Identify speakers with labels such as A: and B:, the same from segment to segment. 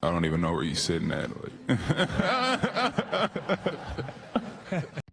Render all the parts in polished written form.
A: I don't even know where you're sitting at.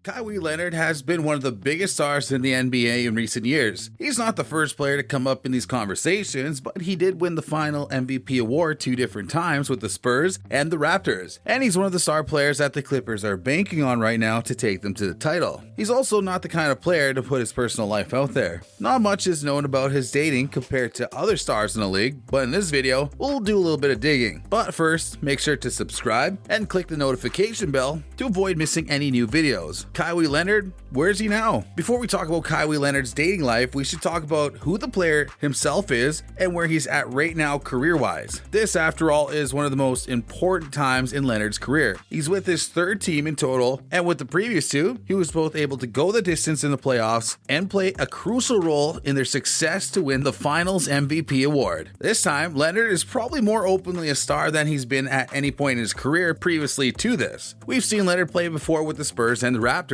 B: Kawhi Leonard has been one of the biggest stars in the NBA in recent years. He's not the first player to come up in these conversations, but he did win the final MVP award 2 different times with the Spurs and the Raptors. And he's one of the star players that the Clippers are banking on right now to take them to the title. He's also not the kind of player to put his personal life out there. Not much is known about his dating compared to other stars in the league, but in this video, we'll do a little bit of digging. But first, make sure to subscribe and click the notification bell to avoid missing any new videos. Kawhi Leonard, where's he now? Before we talk about Kawhi Leonard's dating life, we should talk about who the player himself is and where he's at right now career-wise. This, after all, is one of the most important times in Leonard's career. He's with his 3rd team in total, and with the previous 2, he was both able to go the distance in the playoffs and play a crucial role in their success to win the Finals MVP award. This time, Leonard is probably more openly a star than he's been at any point in his career previously to this. We've seen Leonard play before with the Spurs and the Raptors,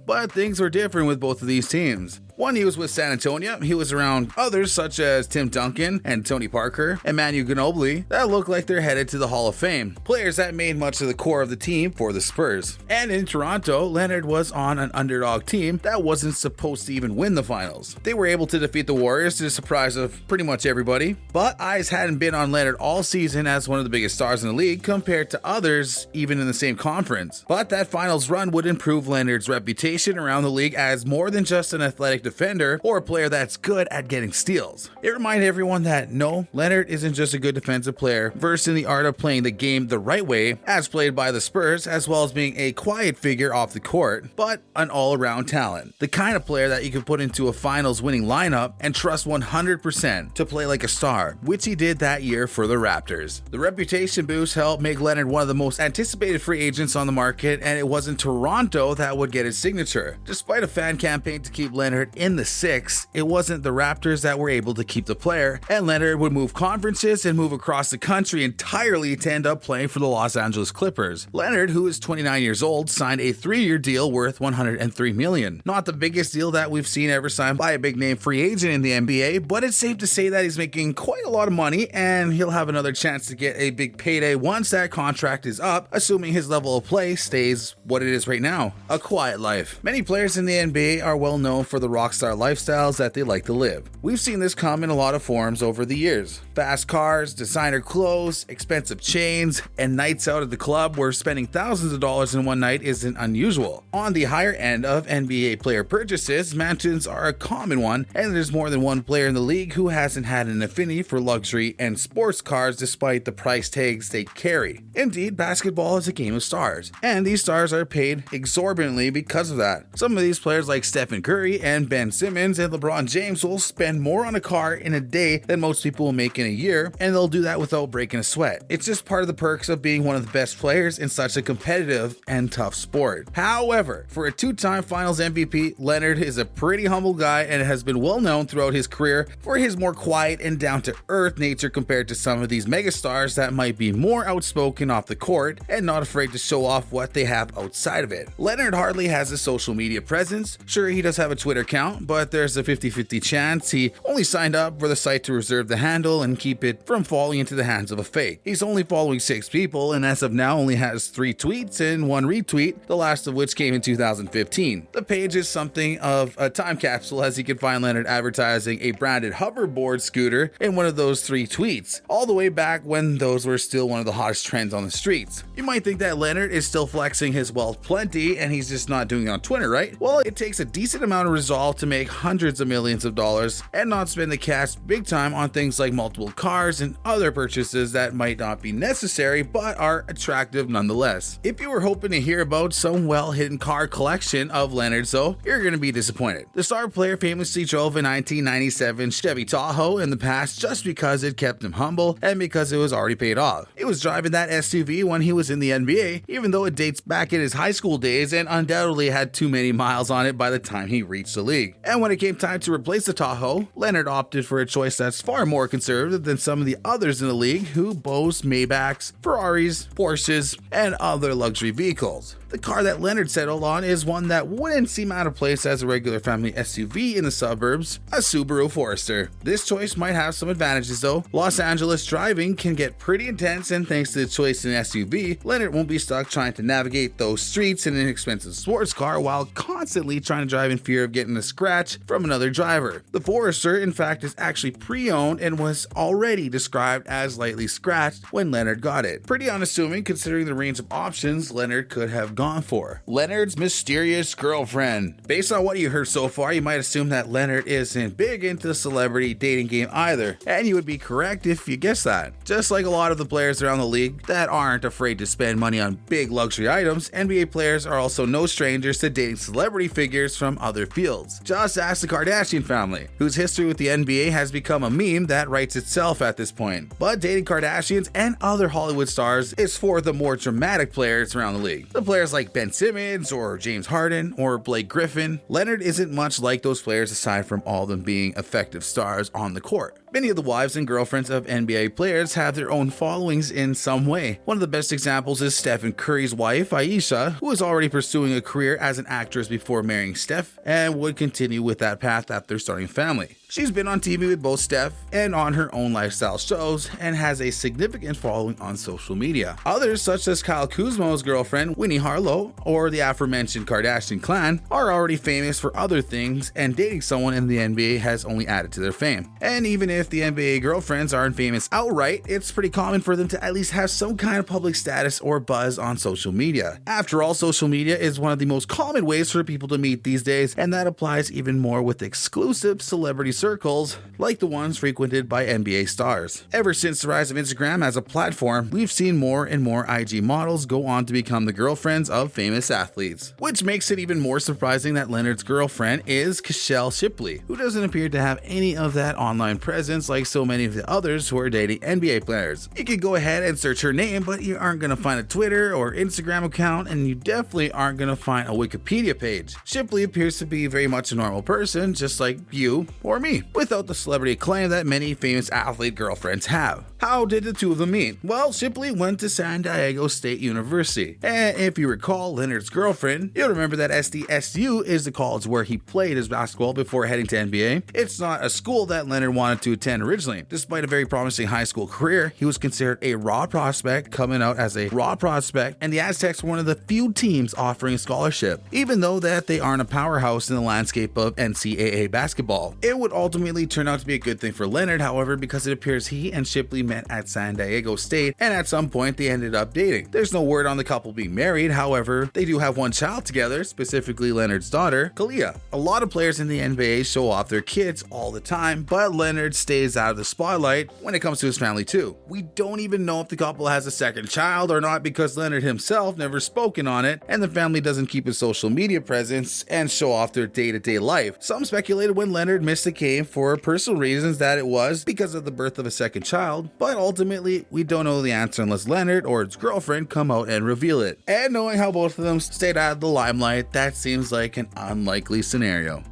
B: but things were different with both of these teams. When he was with San Antonio, he was around others such as Tim Duncan and Tony Parker and Manu Ginobili that looked like they're headed to the Hall of Fame, players that made much of the core of the team for the Spurs. And in Toronto, Leonard was on an underdog team that wasn't supposed to even win the finals. They were able to defeat the Warriors to the surprise of pretty much everybody, but eyes hadn't been on Leonard all season as one of the biggest stars in the league compared to others even in the same conference. But that finals run would improve Leonard's reputation around the league as more than just an athletic defender or a player that's good at getting steals. It reminded everyone that no, Leonard isn't just a good defensive player versed in the art of playing the game the right way as played by the Spurs, as well as being a quiet figure off the court, but an all-around talent. The kind of player that you could put into a finals winning lineup and trust 100% to play like a star, which he did that year for the Raptors. The reputation boost helped make Leonard one of the most anticipated free agents on the market, and it wasn't Toronto that would get his signature. Despite a fan campaign to keep Leonard in the 6, it wasn't the Raptors that were able to keep the player, and Leonard would move conferences and move across the country entirely to end up playing for the Los Angeles Clippers. Leonard, who is 29 years old, signed a 3-year deal worth $103 million. Not the biggest deal that we've seen ever signed by a big name free agent in the NBA, but it's safe to say that he's making quite a lot of money, and he'll have another chance to get a big payday once that contract is up, assuming his level of play stays what it is right now, a quiet life. Many players in the NBA are well known for the rockstar lifestyles that they like to live. We've seen this come in a lot of forms over the years. Fast cars, designer clothes, expensive chains, and nights out at the club where spending thousands of dollars in one night isn't unusual. On the higher end of NBA player purchases, mansions are a common one, and there's more than one player in the league who hasn't had an affinity for luxury and sports cars despite the price tags they carry. Indeed, basketball is a game of stars, and these stars are paid exorbitantly because of that. Some of these players like Stephen Curry and Ben Simmons and LeBron James will spend more on a car in a day than most people will make in a year, and they'll do that without breaking a sweat. It's just part of the perks of being one of the best players in such a competitive and tough sport. However, for a 2-time Finals MVP, Leonard is a pretty humble guy and has been well known throughout his career for his more quiet and down-to-earth nature compared to some of these megastars that might be more outspoken off the court and not afraid to show off what they have outside of it. Leonard hardly has a social media presence. Sure, he does have a Twitter account, but there's a 50-50 chance he only signed up for the site to reserve the handle and keep it from falling into the hands of a fake. He's only following 6 people and as of now only has 3 tweets and 1 retweet, the last of which came in 2015. The page is something of a time capsule as you can find Leonard advertising a branded hoverboard scooter in one of those 3 tweets, all the way back when those were still one of the hottest trends on the streets. You might think that Leonard is still flexing his wealth plenty and he's just not doing it on Twitter, right? Well, it takes a decent amount of resolve to make hundreds of millions of dollars and not spend the cash big time on things like multiple cars and other purchases that might not be necessary but are attractive nonetheless. If you were hoping to hear about some well-hidden car collection of Leonard's though, you're going to be disappointed. The star player famously drove a 1997 Chevy Tahoe in the past just because it kept him humble and because it was already paid off. He was driving that SUV when he was in the NBA, even though it dates back in his high school days and undoubtedly had too many miles on it by the time he reached the league. And when it came time to replace the Tahoe, Leonard opted for a choice that's far more conservative than some of the others in the league who boast Maybachs, Ferraris, Porsches, and other luxury vehicles. The car that Leonard settled on is one that wouldn't seem out of place as a regular family SUV in the suburbs, a Subaru Forester. This choice might have some advantages though. Los Angeles driving can get pretty intense, and thanks to the choice in SUV, Leonard won't be stuck trying to navigate those streets in an expensive sports car while constantly trying to drive in fear of getting a scratch from another driver. The Forester, in fact, is actually pre-owned and was already described as lightly scratched when Leonard got it. Pretty unassuming considering the range of options Leonard could have gone for. Leonard's mysterious girlfriend. Based on what you heard so far, you might assume that Leonard isn't big into the celebrity dating game either, and you would be correct if you guessed that. Just like a lot of the players around the league that aren't afraid to spend money on big luxury items, NBA players are also no strangers to dating celebrity figures from other fields. Just ask the Kardashian family, whose history with the NBA has become a meme that writes itself at this point. But dating Kardashians and other Hollywood stars is for the more dramatic players around the league. The players like Ben Simmons or James Harden or Blake Griffin. Leonard isn't much like those players aside from all of them being effective stars on the court. Many of the wives and girlfriends of NBA players have their own followings in some way. One of the best examples is Stephen Curry's wife, Ayesha, who was already pursuing a career as an actress before marrying Steph and would continue with that path after starting a family. She's been on TV with both Steph and on her own lifestyle shows and has a significant following on social media. Others, such as Kyle Kuzma's girlfriend, Winnie Harlow, or the aforementioned Kardashian clan, are already famous for other things, and dating someone in the NBA has only added to their fame. And even if the NBA girlfriends aren't famous outright, it's pretty common for them to at least have some kind of public status or buzz on social media. After all, social media is one of the most common ways for people to meet these days, and that applies even more with exclusive celebrity circles like the ones frequented by NBA stars. Ever since the rise of Instagram as a platform, we've seen more and more IG models go on to become the girlfriends of famous athletes, which makes it even more surprising that Leonard's girlfriend is Kishele Shipley, who doesn't appear to have any of that online presence like so many of the others who are dating NBA players. You could go ahead and search her name, but you aren't going to find a Twitter or Instagram account, and you definitely aren't going to find a Wikipedia page. Shipley appears to be very much a normal person, just like you or me, without the celebrity acclaim that many famous athlete girlfriends have. How did the two of them meet? Well, Shipley went to San Diego State University, and if you recall Leonard's girlfriend, you'll remember that SDSU is the college where he played his basketball before heading to NBA. It's not a school that Leonard wanted to attend originally. Despite a very promising high school career, he was considered a raw prospect, coming out as a raw prospect, and the Aztecs were one of the few teams offering a scholarship, even though that they aren't a powerhouse in the landscape of NCAA basketball. It would ultimately turn out to be a good thing for Leonard, however, because it appears he and Shipley met at San Diego State, and at some point they ended up dating. There's no word on the couple being married, however, they do have one child together, specifically Leonard's daughter, Kalia. A lot of players in the NBA show off their kids all the time, but Leonard stays out of the spotlight when it comes to his family too. We don't even know if the couple has a second child or not because Leonard himself never spoken on it, and the family doesn't keep a social media presence and show off their day-to-day life. Some speculated when Leonard missed the game for personal reasons that it was because of the birth of a second child, but ultimately we don't know the answer unless Leonard or his girlfriend come out and reveal it. And knowing how both of them stayed out of the limelight, that seems like an unlikely scenario.